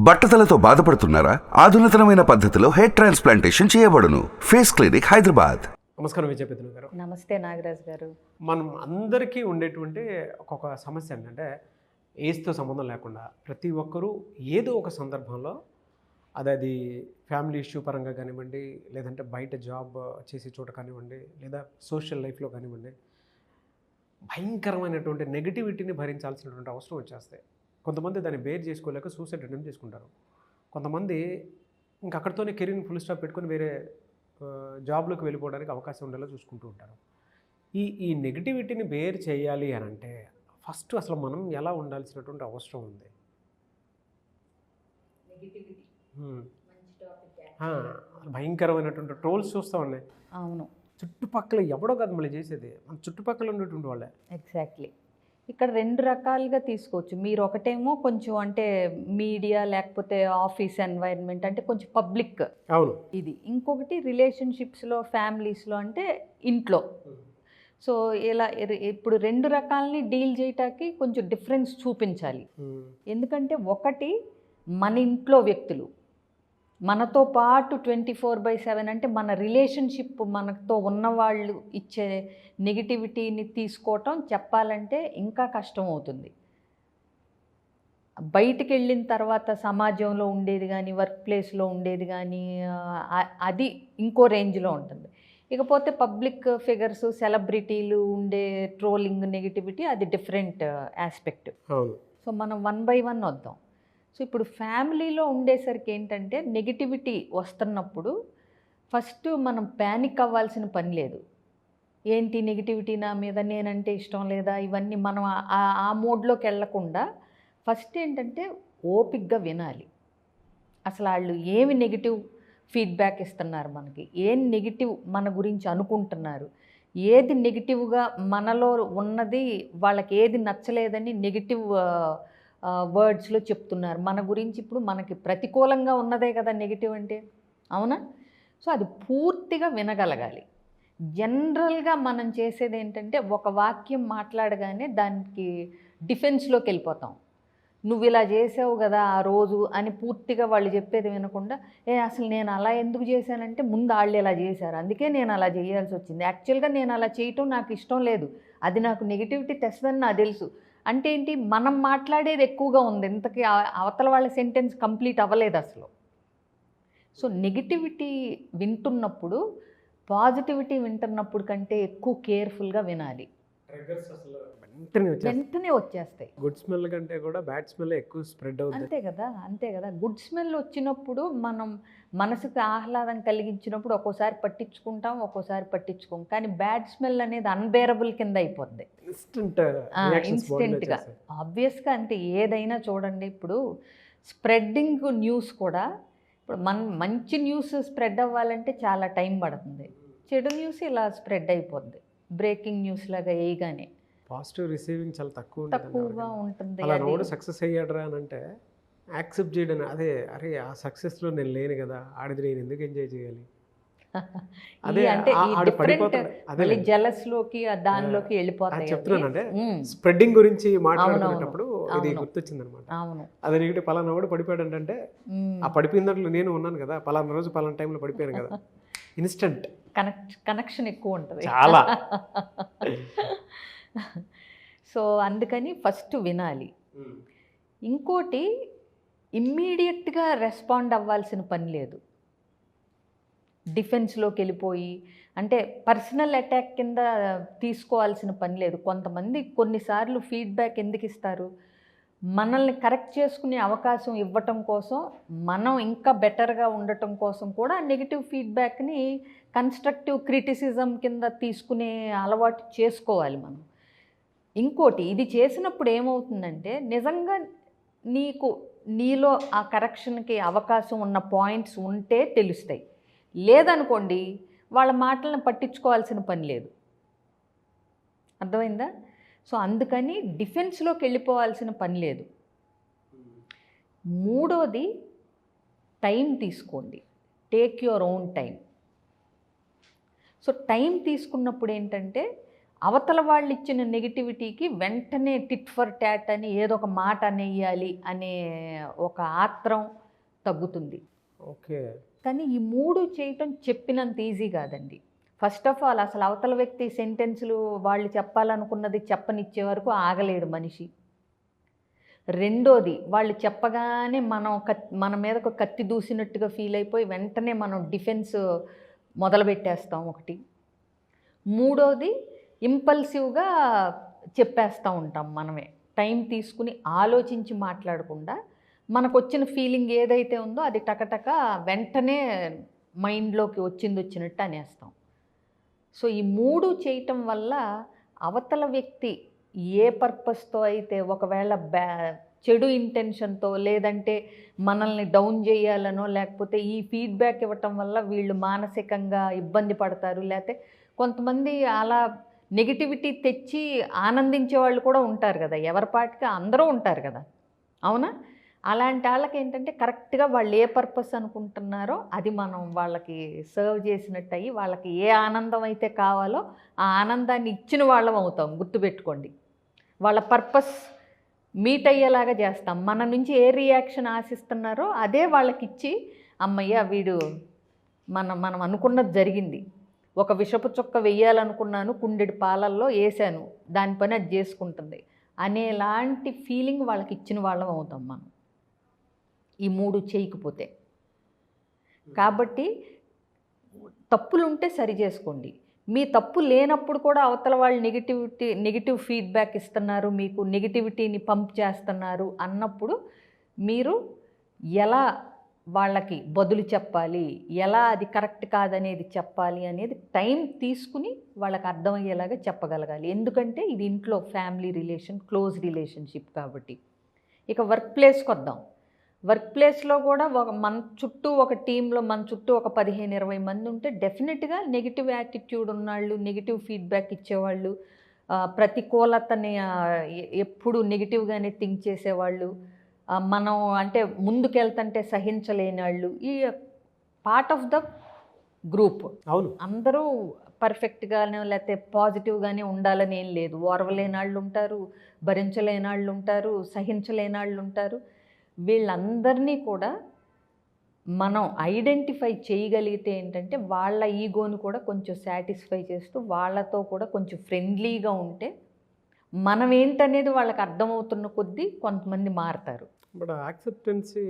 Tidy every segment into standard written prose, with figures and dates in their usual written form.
బట్టతలతో బాధపడుతున్నారా? ఆధునితనమైన పద్ధతిలో hair transplantation చేయబడును. Face clinic, Hyderabad. నమస్కారం విజయపెద్దు గారు. నమస్తే నాగరాజ్ గారు. మనం అందరికీ ఉండేటువంటి ఒక్కొక్క సమస్య ఏంటంటే ఏజ్తో సంబంధం లేకుండా ప్రతి ఒక్కరూ ఏదో ఒక సందర్భంలో అది ఫ్యామిలీ ఇష్యూ పరంగా కానివ్వండి, లేదంటే బయట జాబ్ చేసే చోట కానివ్వండి, లేదా సోషల్ లైఫ్లో కానివ్వండి, భయంకరమైనటువంటి నెగిటివిటీని భరించాల్సినటువంటి అవసరం వచ్చేస్తాయి. కొంతమంది దాన్ని బేర్ చేసుకోలేక సూసైడ్ అటెంప్ట్ చేసుకుంటారు. కొంతమంది ఇంక అక్కడితోనే కెరీర్ని ఫుల్ స్టాప్ పెట్టుకొని వేరే జాబ్లోకి వెళ్ళిపోవడానికి అవకాశం ఉండేలా చూసుకుంటూ ఉంటారు. ఈ నెగిటివిటీని బేర్ చేయాలి అని అంటే ఫస్ట్ అసలు మనం ఎలా ఉండాల్సినటువంటి అవసరం ఉంది? భయంకరమైనటువంటి ట్రోల్స్ చూస్తూ ఉన్నాయి. అవును, చుట్టుపక్కల ఎవడో కాదు మళ్ళీ చేసేది, మన చుట్టుపక్కల ఉండేటువంటి వాళ్ళే. ఎగ్జాక్ట్లీ. ఇక్కడ రెండు రకాలుగా తీసుకోవచ్చు. మీరు ఒకటేమో కొంచెం అంటే మీడియా లేకపోతే ఆఫీస్ ఎన్వైర్న్మెంట్ అంటే కొంచెం పబ్లిక్, అవును ఇది. ఇంకొకటి రిలేషన్షిప్స్లో, ఫ్యామిలీస్లో అంటే ఇంట్లో. సో ఇలా ఇప్పుడు రెండు రకాలని డీల్ చేయటానికి కొంచెం డిఫరెన్స్ చూపించాలి. ఎందుకంటే ఒకటి మన ఇంట్లో వ్యక్తులు, మనతో పాటు 24/7 అంటే మన రిలేషన్షిప్, మనతో ఉన్నవాళ్ళు ఇచ్చే నెగిటివిటీని తీసుకోవటం చెప్పాలంటే ఇంకా కష్టం అవుతుంది. బయటికి వెళ్ళిన తర్వాత సమాజంలో ఉండేది కానీ, వర్క్ ప్లేస్లో ఉండేది కానీ అది ఇంకో రేంజ్లో ఉంటుంది. ఇకపోతే పబ్లిక్ ఫిగర్స్, సెలబ్రిటీలు ఉండే ట్రోలింగ్, నెగిటివిటీ అది డిఫరెంట్ ఆస్పెక్ట్. సో మనం 1 by 1 వద్దాం. సో ఇప్పుడు ఫ్యామిలీలో ఉండేసరికి ఏంటంటే నెగిటివిటీ వస్తున్నప్పుడు ఫస్ట్ మనం ప్యానిక్ అవ్వాల్సిన పని లేదు. ఏంటి నెగిటివిటీ నా మీద, నేనంటే ఇష్టం లేదా, ఇవన్నీ మనం ఆ మోడ్లోకి వెళ్ళకుండా ఫస్ట్ ఏంటంటే ఓపిక్గా వినాలి. అసలు వాళ్ళు ఏమి నెగిటివ్ ఫీడ్బ్యాక్ ఇస్తున్నారు, మనకి ఏం నెగిటివ్ మన గురించి అనుకుంటున్నారు, ఏది నెగిటివ్గా మనలో ఉన్నది వాళ్ళకి ఏది నచ్చలేదని నెగిటివ్ వర్డ్స్లో చెప్తున్నారు మన గురించి. ఇప్పుడు మనకి ప్రతికూలంగా ఉన్నదే కదా నెగిటివ్ అంటే, అవునా? సో అది పూర్తిగా వినగలగాలి. జనరల్గా మనం చేసేది ఏంటంటే ఒక వాక్యం మాట్లాడగానే దానికి డిఫెన్స్లోకి వెళ్ళిపోతాం. నువ్వు ఇలా చేసావు కదా ఆ రోజు అని పూర్తిగా వాళ్ళు చెప్పేది వినకుండా, అసలు నేను అలా ఎందుకు చేశానంటే ముందు వాళ్ళు ఇలా చేశారు, అందుకే నేను అలా చేయాల్సి వచ్చింది, యాక్చువల్గా నేను అలా చేయటం నాకు ఇష్టం లేదు, అది నాకు నెగిటివిటీ తెస్తుందని నాకు తెలుసు అంటే ఏంటి, మనం మాట్లాడేది ఎక్కువగా ఉంది, ఇంతకీ అవతల వాళ్ళ సెంటెన్స్ కంప్లీట్ అవ్వలేదు అసలు. సో నెగిటివిటీ వింటున్నప్పుడు పాజిటివిటీ వింటున్నప్పుడు కంటే ఎక్కువ కేర్ఫుల్గా వినాలి. వెంటనే వచ్చేస్తాయి. గుడ్ స్మెల్ కంటే కూడా బ్యాడ్ స్మెల్ ఎక్కువ స్ప్రెడ్ అవుతుంది. అంతే కదా. గుడ్ స్మెల్ వచ్చినప్పుడు మనం మనసుకు ఆహ్లాదం కలిగించినప్పుడు ఒక్కోసారి పట్టించుకుంటాం, ఒక్కోసారి పట్టించుకోం. కానీ బ్యాడ్ స్మెల్ అనేది అన్బేరబుల్ కింద అయిపోద్ది ఇన్స్టెంట్గా. ఆబ్వియస్గా అంతే. ఏదైనా చూడండి, ఇప్పుడు స్ప్రెడ్డింగ్ న్యూస్ కూడా, ఇప్పుడు మంచి న్యూస్ స్ప్రెడ్ అవ్వాలంటే చాలా టైం పడుతుంది, చెడు న్యూస్ ఇలా స్ప్రెడ్ అయిపోద్ది బ్రేకింగ్ న్యూస్ లాగా వేయగానే. పాజిటివ్ రిసీవింగ్ చాలా తక్కువగా ఉంటుంది. అలా నోడు సక్సెస్ అయ్యాడరా అని అంటే యాక్సెప్ట్ చేయడం, అరే ఆ సక్సెస్లో నేను లేను కదా, ఆడిది నేను ఎందుకు ఎంజాయ్ చేయాలి, అదే అంటే ఈ జెలస్ లోకి దానిలోకి వెళ్ళిపోతాయి. చెప్తున్నానంటే స్ప్రెడ్డింగ్ గురించి మాట్లాడుకునేటప్పుడు ఇది గుర్తొచ్చింది అనమాట. అవును, అదే నీకు పలానా వాడు పడిపోయాడు అంటే ఆ పడిపోయిన దాంట్లో నేను ఉన్నాను కదా, పలానా రోజు పలానా టైంలో పడిపోయాను కదా, ఇన్స్టెంట్ కనెక్షన్ ఎక్కువ ఉంటుంది చాలా. సో అందుకని ఫస్ట్ వినాలి. ఇంకోటి, ఇమ్మీడియట్గా రెస్పాండ్ అవ్వాల్సిన పని లేదు. డిఫెన్స్లోకి వెళ్ళిపోయి అంటే పర్సనల్ అటాక్ కింద తీసుకోవాల్సిన పని లేదు. కొంతమంది కొన్నిసార్లు ఫీడ్బ్యాక్ ఎందుకు ఇస్తారు, మనల్ని కరెక్ట్ చేసుకునే అవకాశం ఇవ్వటం కోసం, మనం ఇంకా బెటర్గా ఉండటం కోసం కూడా నెగిటివ్ ఫీడ్బ్యాక్ని కన్స్ట్రక్టివ్ క్రిటిసిజం కింద తీసుకునే అలవాటు చేసుకోవాలి మనం. ఇంకోటి, ఇది చేసినప్పుడు ఏమవుతుందంటే నిజంగా నీలో ఆ కరెక్షన్కి అవకాశం ఉన్న పాయింట్స్ ఉంటే తెలుస్తాయి. లేదనుకోండి వాళ్ళ మాటలను పట్టించుకోవాల్సిన పని లేదు. అర్థమైందా? సో అందుకని డిఫెన్స్లోకి వెళ్ళిపోవాల్సిన పని లేదు. మూడోది, టైం తీసుకోండి. Take your own time. So time తీసుకున్నప్పుడు ఏంటంటే అవతల వాళ్ళు ఇచ్చిన నెగిటివిటీకి వెంటనే టిట్ ఫర్ టాట్ అని ఏదో ఒక మాట అనేయాలి అనే ఒక ఆత్రం తగ్గుతుంది. ఓకే. కానీ ఈ 3 చేయటం చెప్పినంత ఈజీ కాదండి. ఫస్ట్ ఆఫ్ ఆల్ అసలు అవతల వ్యక్తి సెంటెన్సులు వాళ్ళు చెప్పాలనుకున్నది చెప్పనిచ్చే వరకు ఆగలేడు మనిషి. రెండోది, వాళ్ళు చెప్పగానే మన మీద ఒక కత్తి దూసినట్టుగా ఫీల్ అయిపోయి వెంటనే మనం డిఫెన్స్ మొదలుపెట్టేస్తాం ఒకటి. మూడోది, ఇంపల్సివ్గా చెప్పేస్తూ ఉంటాం మనమే, టైం తీసుకుని ఆలోచించి మాట్లాడకుండా మనకు వచ్చిన ఫీలింగ్ ఏదైతే ఉందో అది టకటక వెంటనే మైండ్లోకి వచ్చినట్టు అనేస్తాం. సో ఈ 3 చేయటం వల్ల అవతల వ్యక్తి ఏ పర్పస్తో అయితే, ఒకవేళ చెడు ఇంటెన్షన్తో, లేదంటే మనల్ని డౌన్ చేయాలనో, లేకపోతే ఈ ఫీడ్బ్యాక్ ఇవ్వటం వల్ల వీళ్ళు మానసికంగా ఇబ్బంది పడతారు, లేకపోతే కొంతమంది అలా నెగిటివిటీ తెచ్చి ఆనందించే వాళ్ళు కూడా ఉంటారు కదా, ఎవరి పాటికి అందరూ ఉంటారు కదా, అవునా? అలాంటి వాళ్ళకి ఏంటంటే కరెక్ట్గా వాళ్ళు ఏ పర్పస్ అనుకుంటున్నారో అది మనం వాళ్ళకి సర్వ్ చేసినట్టు అయ్యి, వాళ్ళకి ఏ ఆనందం అయితే కావాలో ఆ ఆనందాన్ని ఇచ్చిన వాళ్ళం అవుతాం. గుర్తుపెట్టుకోండి, వాళ్ళ పర్పస్ మీట్ అయ్యేలాగా చేస్తాం. మన నుంచి ఏ రియాక్షన్ ఆశిస్తున్నారో అదే వాళ్ళకి ఇచ్చి, అమ్మయ్య వీడు మనం అనుకున్నది జరిగింది, ఒక విషపు చుక్క వెయ్యాలనుకున్నాను, కుండెడు పాలల్లో వేసాను, దాని పని అది చేసుకుంటుంది అనేలాంటి ఫీలింగ్ వాళ్ళకి ఇచ్చిన వాళ్ళం అవుతాం మనం ఈ 3 చేయకపోతే. కాబట్టి తప్పులుంటే సరి చేసుకోండి. మీ తప్పు లేనప్పుడు కూడా అవతల వాళ్ళు నెగిటివ్ ఫీడ్బ్యాక్ ఇస్తున్నారు, మీకు నెగిటివిటీని పంప్ చేస్తున్నారు అన్నప్పుడు మీరు ఎలా వాళ్ళకి బదులు చెప్పాలి, ఎలా అది కరెక్ట్ కాదనేది చెప్పాలి అనేది టైం తీసుకుని వాళ్ళకి అర్థమయ్యేలాగా చెప్పగలగాలి. ఎందుకంటే ఇది ఇంట్లో ఫ్యామిలీ రిలేషన్, క్లోజ్ రిలేషన్షిప్ కాబట్టి. ఇక వర్క్ ప్లేస్కి వద్దాం. వర్క్ ప్లేస్లో కూడా మన చుట్టూ ఒక టీంలో మన చుట్టూ ఒక 15-20 మంది ఉంటే డెఫినెట్గా నెగిటివ్ యాటిట్యూడ్ ఉన్నవాళ్ళు, నెగిటివ్ ఫీడ్బ్యాక్ ఇచ్చేవాళ్ళు, ప్రతికూలతని ఎప్పుడు నెగిటివ్గానే థింక్ చేసేవాళ్ళు, మనం అంటే ముందుకెళ్తుంటే సహించలేని వాళ్ళు, ఈ పార్ట్ ఆఫ్ ద గ్రూప్. అవును, అందరూ పర్ఫెక్ట్గానే లేకపోతే పాజిటివ్గానే ఉండాలని ఏం లేదు. ఓర్వలేని వాళ్ళు ఉంటారు, భరించలేని వాళ్ళు ఉంటారు, సహించలేని వాళ్ళు ఉంటారు. వీళ్ళందరినీ కూడా మనం ఐడెంటిఫై చేయగలిగితే ఏంటంటే వాళ్ళ ఈగోని కూడా కొంచెం సాటిస్ఫై చేస్తూ వాళ్ళతో కూడా కొంచెం ఫ్రెండ్లీగా ఉంటే మనం ఏంటనేది వాళ్ళకి అర్థమవుతున్న కొద్దీ కొంతమంది మారుతారు. బట్ యాక్సెప్టెన్సీ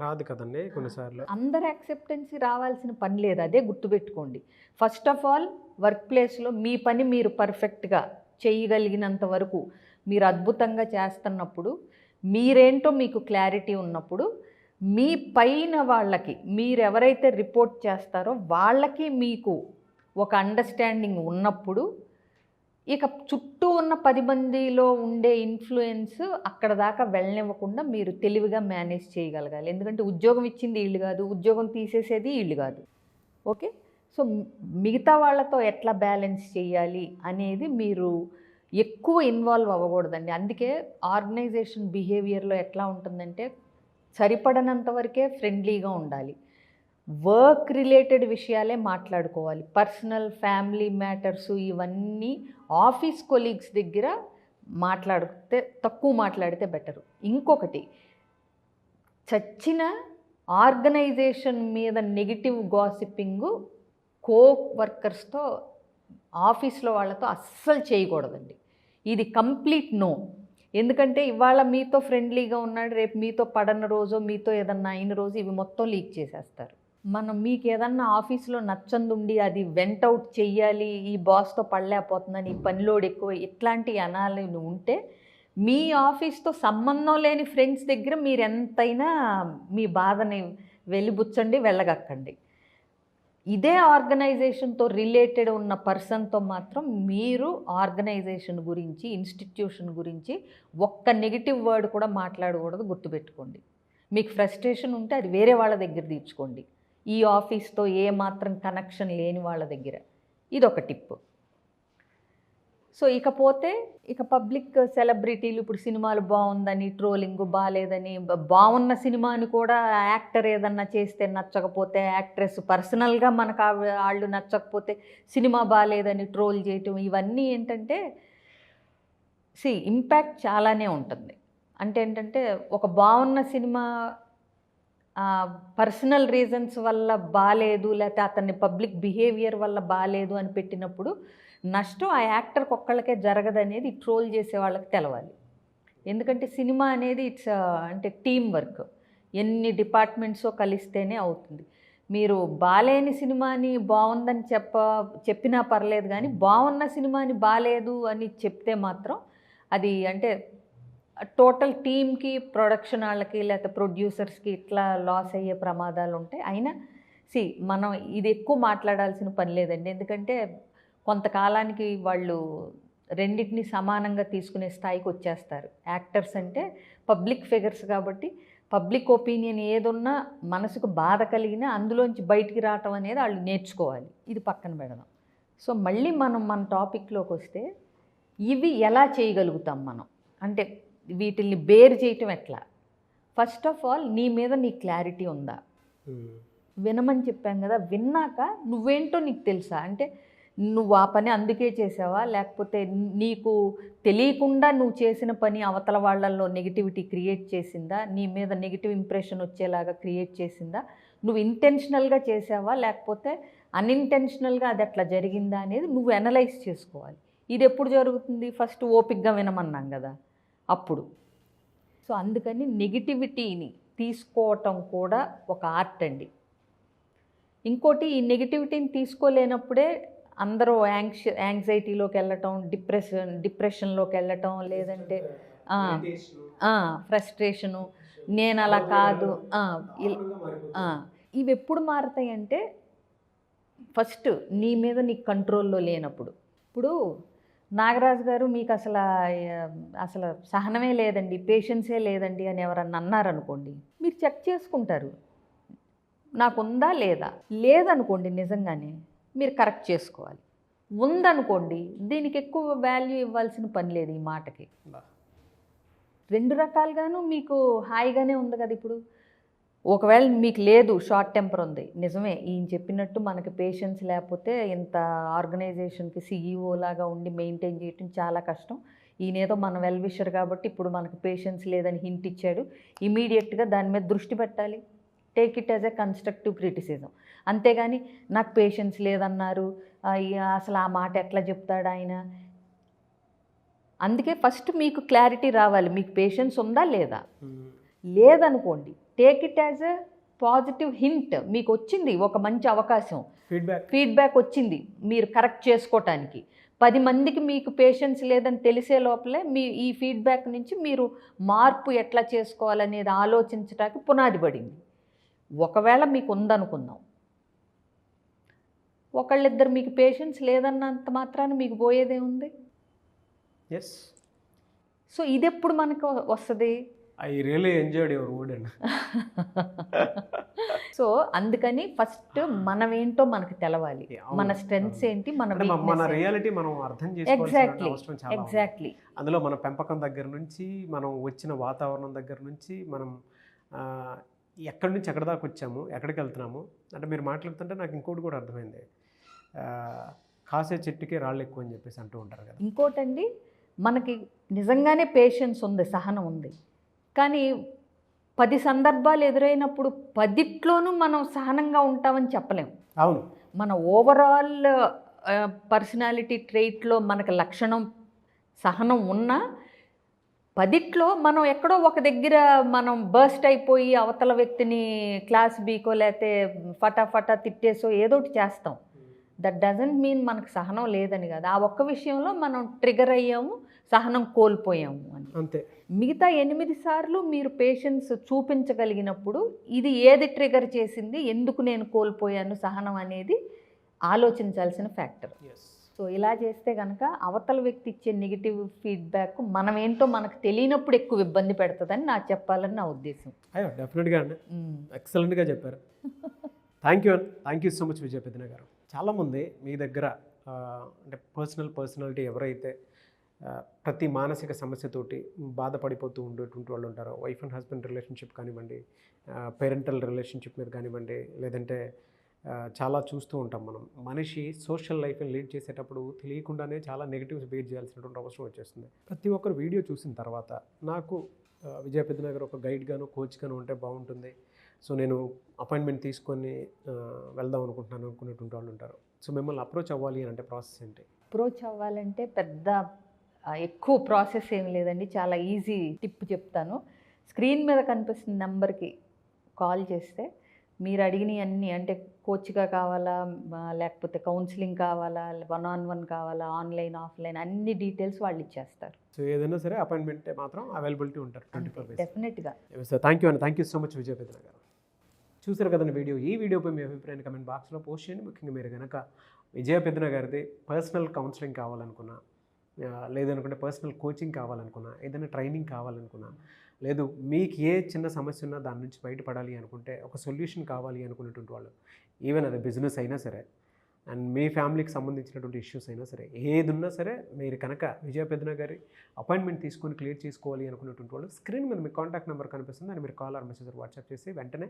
రాదు కదండి కొన్నిసార్లు. అందరు యాక్సెప్టెన్సీ రావాల్సిన పని లేదు, అదే గుర్తుపెట్టుకోండి. ఫస్ట్ ఆఫ్ ఆల్ వర్క్ ప్లేస్లో మీ పని మీరు పర్ఫెక్ట్గా చేయగలిగినంత వరకు మీరు అద్భుతంగా చేస్తున్నప్పుడు, మీరేంటో మీకు క్లారిటీ ఉన్నప్పుడు, మీ పైన వాళ్ళకి మీరు ఎవరైతే రిపోర్ట్ చేస్తారో వాళ్ళకి మీకు ఒక అండర్స్టాండింగ్ ఉన్నప్పుడు, ఇక చుట్టూ ఉన్న 10 మందిలో ఉండే ఇన్ఫ్లుయెన్స్ అక్కడ దాకా వెళ్ళనివ్వకుండా మీరు తెలివిగా మేనేజ్ చేయగలగాలి. ఎందుకంటే ఉద్యోగం ఇచ్చింది వీళ్ళు కాదు, ఉద్యోగం తీసేసేది వీళ్ళు కాదు. ఓకే, సో మిగతా వాళ్ళతో ఎట్లా బ్యాలెన్స్ చేయాలి అనేది మీరు ఎక్కువ ఇన్వాల్వ్ అవ్వకూడదండి. అందుకే ఆర్గనైజేషన్ బిహేవియర్లో ఎట్లా ఉంటుందంటే సరిపడనంత వరకే ఫ్రెండ్లీగా ఉండాలి, వర్క్ రిలేటెడ్ విషయాలే మాట్లాడుకోవాలి. పర్సనల్ ఫ్యామిలీ మ్యాటర్స్ ఇవన్నీ ఆఫీస్ కొలీగ్స్ దగ్గర తక్కువ మాట్లాడితే బెటరు. ఇంకొకటి, చచ్చిన ఆర్గనైజేషన్ మీద నెగిటివ్ గాసిపింగ్ కో వర్కర్స్తో, ఆఫీస్లో వాళ్ళతో అస్సలు చేయకూడదండి. ఇది కంప్లీట్ నో. ఎందుకంటే ఇవాళ మీతో ఫ్రెండ్లీగా ఉన్నాడు, రేపు మీతో పడన రోజు, మీతో ఏదన్నా అయిన రోజు ఇవి మొత్తం లీక్ చేసేస్తారు. మీకు ఏదన్నా ఆఫీస్లో నచ్చందుండి అది వెంట్ అవుట్ చెయ్యాలి, ఈ బాస్తో పడలేకపోతుందని, ఈ పనిలోడ్ ఎక్కువ, ఇట్లాంటి అనాలి ఉంటే మీ ఆఫీస్తో సంబంధం లేని ఫ్రెండ్స్ దగ్గర మీరు ఎంతైనా మీ బాధని వెలిబుచ్చండి, వెళ్ళగక్కండి. ఇదే ఆర్గనైజేషన్తో రిలేటెడ్ ఉన్న పర్సన్తో మాత్రం మీరు ఆర్గనైజేషన్ గురించి, ఇన్స్టిట్యూషన్ గురించి ఒక్క నెగిటివ్ వర్డ్ కూడా మాట్లాడకూడదు. గుర్తుపెట్టుకోండి. మీకు ఫ్రస్ట్రేషన్ ఉంటే అది వేరే వాళ్ళ దగ్గర తీర్చుకోండి, ఈ ఆఫీస్తో ఏ మాత్రం కనెక్షన్ లేని వాళ్ళ దగ్గర. ఇదొక టిప్. సో ఇక పబ్లిక్ సెలబ్రిటీలు ఇప్పుడు సినిమాలు బాగుందని ట్రోలింగ్ బాగాలేదని బాగున్న సినిమాని కూడా యాక్టర్ ఏదన్నా చేస్తే నచ్చకపోతే యాక్ట్రెస్ పర్సనల్గా మనకు వాళ్ళు నచ్చకపోతే సినిమా బాగాలేదని ట్రోల్ చేయటం ఇవన్నీ ఏంటంటే ఇంపాక్ట్ చాలానే ఉంటుంది. అంటే ఏంటంటే ఒక బాగున్న సినిమా పర్సనల్ రీజన్స్ వల్ల బాగాలేదు లేకపోతే అతన్ని పబ్లిక్ బిహేవియర్ వల్ల బాగాలేదు అని పెట్టినప్పుడు నష్టం ఆ యాక్టర్కి ఒక్కళ్ళకే జరగదనేది ట్రోల్ చేసే వాళ్ళకి తెలవాలి. ఎందుకంటే సినిమా అనేది అంటే టీం వర్క్, ఎన్ని డిపార్ట్మెంట్సో కలిస్తేనే అవుతుంది. మీరు బాలేని సినిమాని బాగుందని చెప్పినా పర్లేదు, కానీ బాగున్న సినిమాని బాలేదు అని చెప్తే మాత్రం అది అంటే టోటల్ టీమ్కి, ప్రొడక్షన్ వాళ్ళకి లేకపోతే ప్రొడ్యూసర్స్కి ఇట్లా లాస్ అయ్యే ప్రమాదాలు ఉంటాయి. అయినా మనం ఇది ఎక్కువ మాట్లాడాల్సిన పని లేదండి. ఎందుకంటే కొంతకాలానికి వాళ్ళు రెండింటిని సమానంగా తీసుకునే స్థాయికి వచ్చేస్తారు. యాక్టర్స్ అంటే పబ్లిక్ ఫిగర్స్ కాబట్టి పబ్లిక్ ఒపీనియన్ ఏదున్నా మనసుకు బాధ కలిగినా అందులోంచి బయటికి రావటం అనేది వాళ్ళు నేర్చుకోవాలి. ఇది పక్కన పెడదాం. సో మళ్ళీ మన టాపిక్లోకి వస్తే ఇవి ఎలా చేయగలుగుతాం మనం, అంటే వీటిల్ని బేర్ చేయటం ఎట్లా? ఫస్ట్ ఆఫ్ ఆల్ నీ మీద నీ క్లారిటీ ఉందా? వినమని చెప్పాం కదా, విన్నాక నువ్వేంటో నీకు తెలుసా? అంటే నువ్వు ఆ పని అందుకే చేసావా, లేకపోతే నీకు తెలియకుండా నువ్వు చేసిన పని అవతల వాళ్ళల్లో నెగిటివిటీ క్రియేట్ చేసిందా, నీ మీద నెగిటివ్ ఇంప్రెషన్ వచ్చేలాగా క్రియేట్ చేసిందా, నువ్వు ఇంటెన్షనల్గా చేసావా లేకపోతే అన్ఇంటెన్షనల్గా అది అట్లా జరిగిందా అనేది నువ్వు అనలైజ్ చేసుకోవాలి. ఇది ఎప్పుడు జరుగుతుంది? ఫస్ట్ ఓపిక్గా వినమన్నాం కదా అప్పుడు. సో అందుకని నెగిటివిటీని తీసుకోవటం కూడా ఒక ఆర్ట్ అండి. ఇంకోటి, ఈ నెగిటివిటీని తీసుకోలేనప్పుడే అందరూ యాంగ్జైటీలోకి వెళ్ళటం, డిప్రెషన్లోకి వెళ్ళటం, లేదంటే ఫ్రస్ట్రేషను, నేను అలా కాదు. ఇవి ఎప్పుడు మారుతాయంటే ఫస్ట్ నీ మీద నీ కంట్రోల్లో లేనప్పుడు. ఇప్పుడు నాగరాజు గారు మీకు అసలు సహనమే లేదండి, పేషెన్సే లేదండి అని ఎవరన్నా అన్నారనుకోండి, మీరు చెక్ చేసుకుంటారు నాకుందా లేదా. లేదనుకోండి నిజంగానే మీరు కరెక్ట్ చేసుకోవాలి. ఉందనుకోండి దీనికి ఎక్కువ వాల్యూ ఇవ్వాల్సిన పని లేదు ఈ మాటకి. రెండు రకాలుగాను మీకు హాయిగానే ఉంది కదా. ఇప్పుడు ఒకవేళ మీకు లేదు, షార్ట్ టెంపర్ ఉంది, నిజమే ఈయన చెప్పినట్టు మనకి పేషెన్స్ లేకపోతే ఇంత ఆర్గనైజేషన్కి CEO లాగా ఉండి మెయింటైన్ చేయటం చాలా కష్టం. ఈయనేదో మన వెల్ విషర్ కాబట్టి ఇప్పుడు మనకు పేషెన్స్ లేదని హింట్ ఇచ్చాడు, ఇమీడియట్గా దాని మీద దృష్టి పెట్టాలి. Take it as a constructive criticism. అంతేగాని నాకు పేషెన్స్ లేదన్నారు, అసలు ఆ మాట ఎట్లా చెప్తాడు ఆయన. అందుకే ఫస్ట్ మీకు క్లారిటీ రావాలి, మీకు పేషెన్స్ ఉందా లేదా. లేదనుకోండి take it as a positive hint. మీకు వచ్చింది ఒక మంచి అవకాశం, ఫీడ్బ్యాక్ వచ్చింది మీరు కరెక్ట్ చేసుకోవటానికి. 10 మందికి మీకు పేషెన్స్ లేదని తెలిసే లోపలే ఈ ఫీడ్బ్యాక్ నుంచి మీరు మార్పు ఎట్లా చేసుకోవాలనేది ఆలోచించడానికి పునాది పడింది. ఒకవేళ మీకు ఉందనుకుందాం, ఒకళ్ళిద్దరు మీకు పేషెన్స్ లేదన్నంత మాత్రాన మీకు పోయేదేముంది? ఎస్. సో ఇది ఎప్పుడు మనకు వస్తుంది? I really enjoyed your word అండి. సో అందుకని ఫస్ట్ మనం ఏంటో మనకు తెలవాలి, మన స్ట్రెంగ్స్ ఏంటి, మన రియాలిటీ మనం అర్థం చేసుకోవాల్సిన అవసరం చాలా ఉంది. ఎగ్జాక్ట్లీ. అందులో మన పెంపకం దగ్గర నుంచి, మనం వచ్చిన వాతావరణం దగ్గర నుంచి, మనం ఎక్కడి నుంచి ఎక్కడి దాకా వచ్చాము, ఎక్కడికి వెళ్తున్నాము. అంటే మీరు మాట్లాడుతుంటే నాకు ఇంకోటి కూడా అర్థమైంది, కాసే చెట్టుకే రాళ్ళు ఎక్కువ అని చెప్పేసి అంటూ ఉంటారు కదా. ఇంకోటండి, మనకి నిజంగానే పేషెన్స్ ఉంది, సహనం ఉంది, కానీ 10 సందర్భాలు ఎదురైనప్పుడు 10ట్లోనూ మనం సహనంగా ఉంటామని చెప్పలేం. అవును. మన ఓవరాల్ పర్సనాలిటీ ట్రైట్లో మనకు లక్షణం సహనం ఉన్నా 10లో మనం ఎక్కడో ఒక దగ్గర మనం బర్స్ట్ అయిపోయి అవతల వ్యక్తిని క్లాస్ బీకో లేకపోతే ఫటాఫటా తిట్టేసో ఏదోటి చేస్తాం. దట్ డజంట్ మీన్ మనకు సహనం లేదని కాదు, ఆ ఒక్క విషయంలో మనం ట్రిగర్ అయ్యాము, సహనం కోల్పోయాము అని. అంతే. మిగతా 8 సార్లు మీరు పేషెన్స్ చూపించగలిగినప్పుడు ఇది ఏది ట్రిగర్ చేసింది, ఎందుకు నేను కోల్పోయాను సహనం అనేది ఆలోచించాల్సిన ఫ్యాక్టర్. సో ఇలా చేస్తే కనుక అవతల వ్యక్తి ఇచ్చే నెగిటివ్ ఫీడ్బ్యాక్ మనం ఏంటో మనకు తెలియనప్పుడు ఎక్కువ ఇబ్బంది పెడుతుందని నాకు చెప్పాలని నా ఉద్దేశం. అయ్యో డెఫినెట్గా అండి, ఎక్సలెంట్గా చెప్పారు. థ్యాంక్ యూ సో మచ్ విజయ పెద్దన గారు. చాలామంది మీ దగ్గర అంటే పర్సనాలిటీ ఎవరైతే ప్రతి మానసిక సమస్యతోటి బాధపడిపోతూ ఉండేటువంటి వాళ్ళు ఉంటారో, వైఫ్ అండ్ హస్బెండ్ రిలేషన్షిప్ కానివ్వండి, పేరెంటల్ రిలేషన్షిప్ మీద కానివ్వండి, లేదంటే చాలా చూస్తూ ఉంటాం మనం. మనిషి సోషల్ లైఫ్ని లీడ్ చేసేటప్పుడు తెలియకుండానే చాలా నెగిటివ్స్ బేర్ చేయాల్సినటువంటి అవసరం వచ్చేస్తుంది. ప్రతి ఒక్కరు వీడియో చూసిన తర్వాత నాకు విజయ పెద్దనగర్ ఒక గైడ్గాను కోచ్గాను ఉంటే బాగుంటుంది, సో నేను అపాయింట్మెంట్ తీసుకొని వెళ్దాం అనుకుంటున్నాను అనుకునేటువంటి వాళ్ళు ఉంటారు. సో మిమ్మల్ని అప్రోచ్ అవ్వాలి అని అంటే ప్రాసెస్ ఏంటి? అప్రోచ్ అవ్వాలంటే పెద్ద ఎక్కువ ప్రాసెస్ ఏం లేదండి, చాలా ఈజీ టిప్ చెప్తాను. స్క్రీన్ మీద కనిపిస్తున్న నెంబర్కి కాల్ చేస్తే మీరు అడిగినవి అన్నీ, అంటే కోచ్గా కావాలా, లేకపోతే కౌన్సిలింగ్ కావాలా, 1-on-1 కావాలా, ఆన్లైన్ ఆఫ్లైన్, అన్ని డీటెయిల్స్ వాళ్ళు ఇచ్చేస్తారు. సో ఏదైనా సరే అపాయింట్మెంట్ మాత్రం అవైలబిలిటీ ఉంటారు 24 hours. డెఫినెట్గా. సో థ్యాంక్ యూ అండి, థ్యాంక్ యూ సో మచ్ విజయ పెద్దనగర్. చూసారు కదండి వీడియో. ఈ వీడియోపై మీ అభిప్రాయాన్ని కమెంట్ బాక్స్లో పోస్ట్ చేయండి. ముఖ్యంగా మీరు కనుక విజయ పెద్దనగర్ది పర్సనల్ కౌన్సిలింగ్ కావాలనుకున్నా, లేదనుకుంటే పర్సనల్ కోచింగ్ కావాలనుకున్నా, ఏదైనా ట్రైనింగ్ కావాలనుకున్నా, లేదు మీకు ఏ చిన్న సమస్య ఉన్నా దాని నుంచి బయటపడాలి అనుకుంటే, ఒక సొల్యూషన్ కావాలి అనుకునేటువంటి వాళ్ళు, ఈవెన్ అది బిజినెస్ అయినా సరే అండ్ మీ ఫ్యామిలీకి సంబంధించినటువంటి ఇష్యూస్ అయినా సరే, ఏది ఉన్నా సరే మీరు కనుక విజయ పెద్దనగర్ అపాయింట్మెంట్ తీసుకొని క్లియర్ చేసుకోవాలి అనుకునేటువంటి వాళ్ళు, స్క్రీన్ మీద మీ కాంటాక్ట్ నెంబర్ కనిపిస్తుంది, అని మీరు కాల్ ఆర్ మెసేజ్ వాట్సాప్ చేసి వెంటనే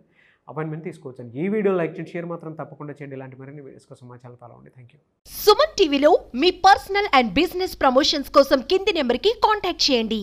అపాయింట్మెంట్ తీసుకోవచ్చు. అండ్ ఈ వీడియో లైక్ చేయండి, షేర్ మాత్రం తప్పకుండా చేయండి. ఇలాంటి మరిన్ని వీడియోస్ కోసం మా ఛానల్ ఫాలో అవ్వండి. Thank you. సుమన్ టీవీలో మీ పర్సనల్ అండ్ బిజినెస్ ప్రమోషన్స్ కోసం కింది నెంబర్కి కాంటాక్ట్ చేయండి.